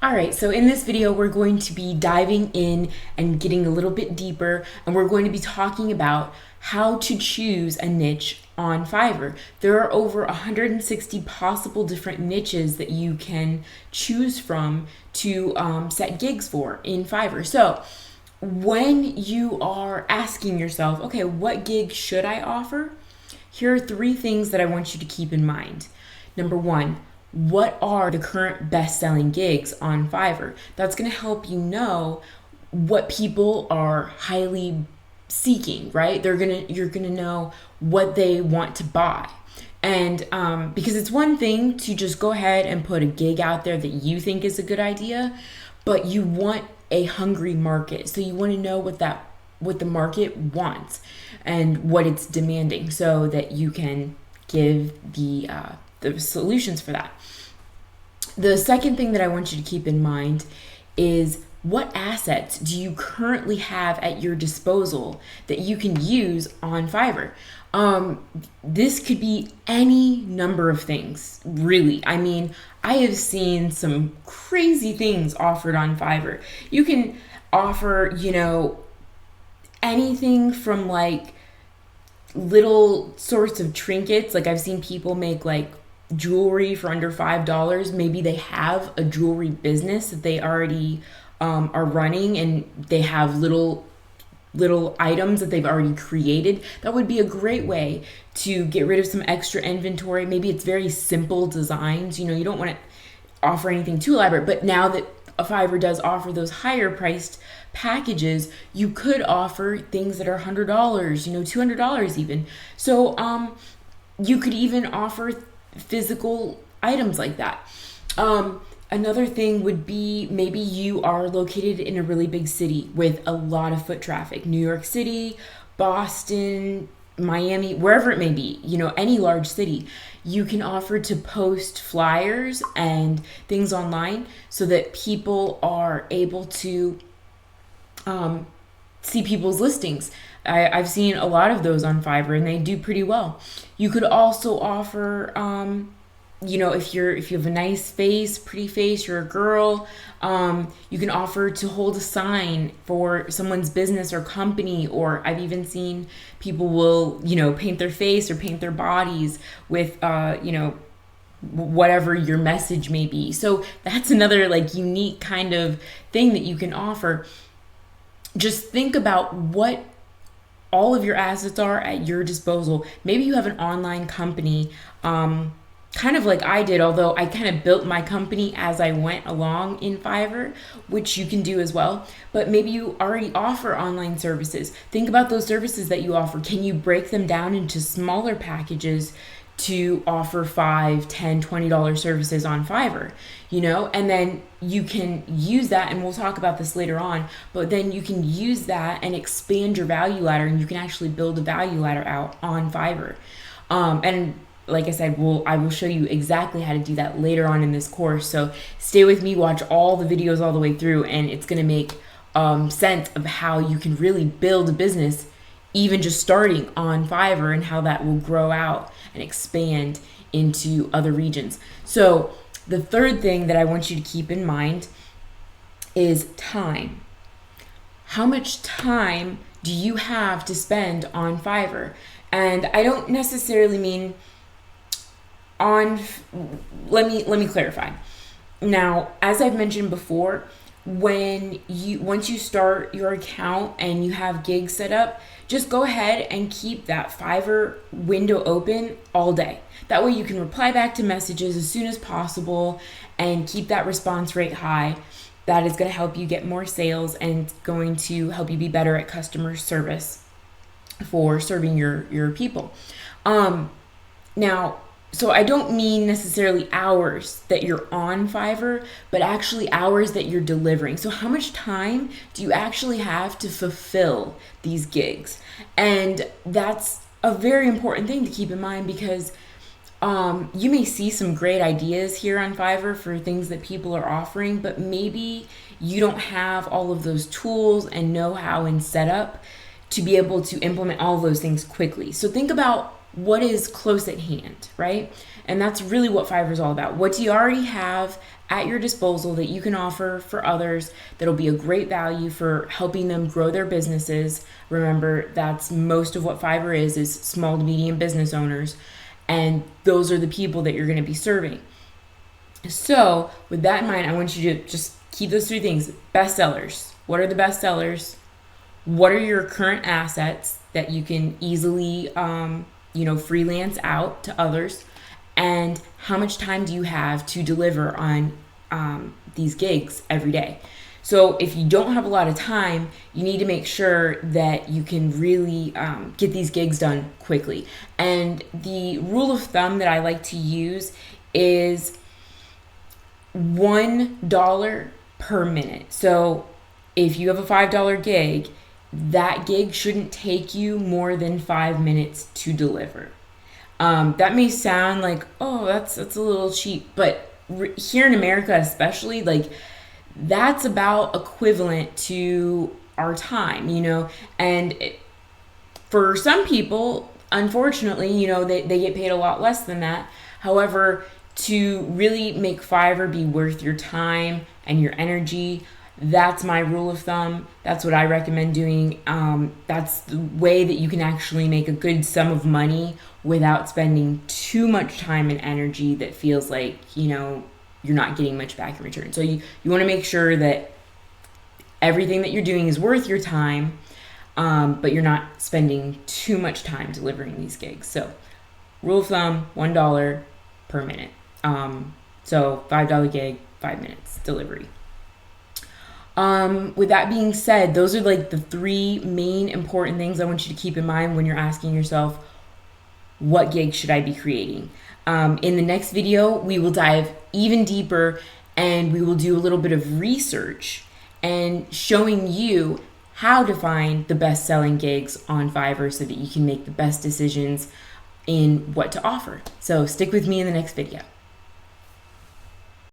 All right, so in this video, we're going to be diving in and getting a little bit deeper, and we're going to be talking about how to choose a niche on Fiverr. There are over 160 possible different niches that you can choose from to set gigs for in Fiverr. So when you are asking yourself, okay, what gig should I offer? Here are three things that I want you to keep in mind. Number one, what are the current best-selling gigs on Fiverr? That's going to help you know what people are highly seeking, right? You're gonna know what they want to buy. And because it's one thing to just go ahead and put a gig out there that you think is a good idea, but you want a hungry market. So you want to know what the market wants and what it's demanding, so that you can give the solutions for that. The second thing that I want you to keep in mind is, what assets do you currently have at your disposal that you can use on Fiverr? This could be any number of things, really. I mean, I have seen some crazy things offered on Fiverr. You can offer, anything from like little sorts of trinkets. Like I've seen people make like jewelry for under $5. Maybe they have a jewelry business that they already are running, and they have little items that they've already created. That would be a great way to get rid of some extra inventory. Maybe it's very simple designs. You don't want to offer anything too elaborate, but now that Fiverr does offer those higher priced packages, you could offer things that are $100, $200 even. So you could even offer physical items like that. Another thing would be, maybe you are located in a really big city with a lot of foot traffic. New York City, Boston, Miami, wherever it may be, any large city. You can offer to post flyers and things online so that people are able to see people's listings. I've seen a lot of those on Fiverr, and they do pretty well. You could also offer, if you have a nice face, pretty face, you're a girl, you can offer to hold a sign for someone's business or company. Or I've even seen people will, paint their face or paint their bodies with, whatever your message may be. So that's another like unique kind of thing that you can offer. Just think about what all of your assets are at your disposal. Maybe you have an online company, kind of like I did, although I kind of built my company as I went along in Fiverr, which you can do as well. But maybe you already offer online services. Think about those services that you offer. Can you break them down into smaller packages to offer $5, $10, $20 services on Fiverr, and then you can use that, and we'll talk about this later on, but then you can use that and expand your value ladder, and you can actually build a value ladder out on Fiverr. And like I said, I will show you exactly how to do that later on in this course. So stay with me, watch all the videos all the way through, and it's going to make sense of how you can really build a business, even just starting on Fiverr, and how that will grow out and expand into other regions. So the third thing that I want you to keep in mind is time. How much time do you have to spend on Fiverr? And I don't necessarily mean let me clarify. Now, as I've mentioned before, once you start your account and you have gigs set up, just go ahead and keep that Fiverr window open all day. That way you can reply back to messages as soon as possible and keep that response rate high. That is going to help you get more sales, and going to help you be better at customer service for serving your people. Now, so I don't mean necessarily hours that you're on Fiverr, but actually hours that you're delivering. So how much time do you actually have to fulfill these gigs? And that's a very important thing to keep in mind, because you may see some great ideas here on Fiverr for things that people are offering, but maybe you don't have all of those tools and know-how and setup to be able to implement all of those things quickly. So think about what is close at hand, right? And that's really what Fiverr is all about. What do you already have at your disposal that you can offer for others that'll be a great value for helping them grow their businesses? Remember, that's most of what Fiverr is small to medium business owners, and those are the people that you're going to be serving. So with that in mind, I want you to just keep those three things. Best sellers. What are the best sellers? What are your current assets that you can easily freelance out to others? And how much time do you have to deliver on these gigs every day? So if you don't have a lot of time, you need to make sure that you can really get these gigs done quickly. And the rule of thumb that I like to use is $1 per minute. So if you have a $5 gig, that gig shouldn't take you more than 5 minutes to deliver. That may sound like, oh, that's a little cheap, but here in America especially, like, that's about equivalent to our time, and for some people, unfortunately, they get paid a lot less than that. However, to really make Fiverr be worth your time and your energy, that's my rule of thumb. That's what I recommend doing. That's the way that you can actually make a good sum of money without spending too much time and energy that feels like, you're not getting much back in return. So you want to make sure that everything that you're doing is worth your time, but you're not spending too much time delivering these gigs. So rule of thumb, $1 per minute. So $5 gig, 5 minutes delivery. With that being said, those are like the three main important things I want you to keep in mind when you're asking yourself, what gig should I be creating? In the next video, we will dive even deeper and we will do a little bit of research and showing you how to find the best selling gigs on Fiverr so that you can make the best decisions in what to offer. So stick with me in the next video.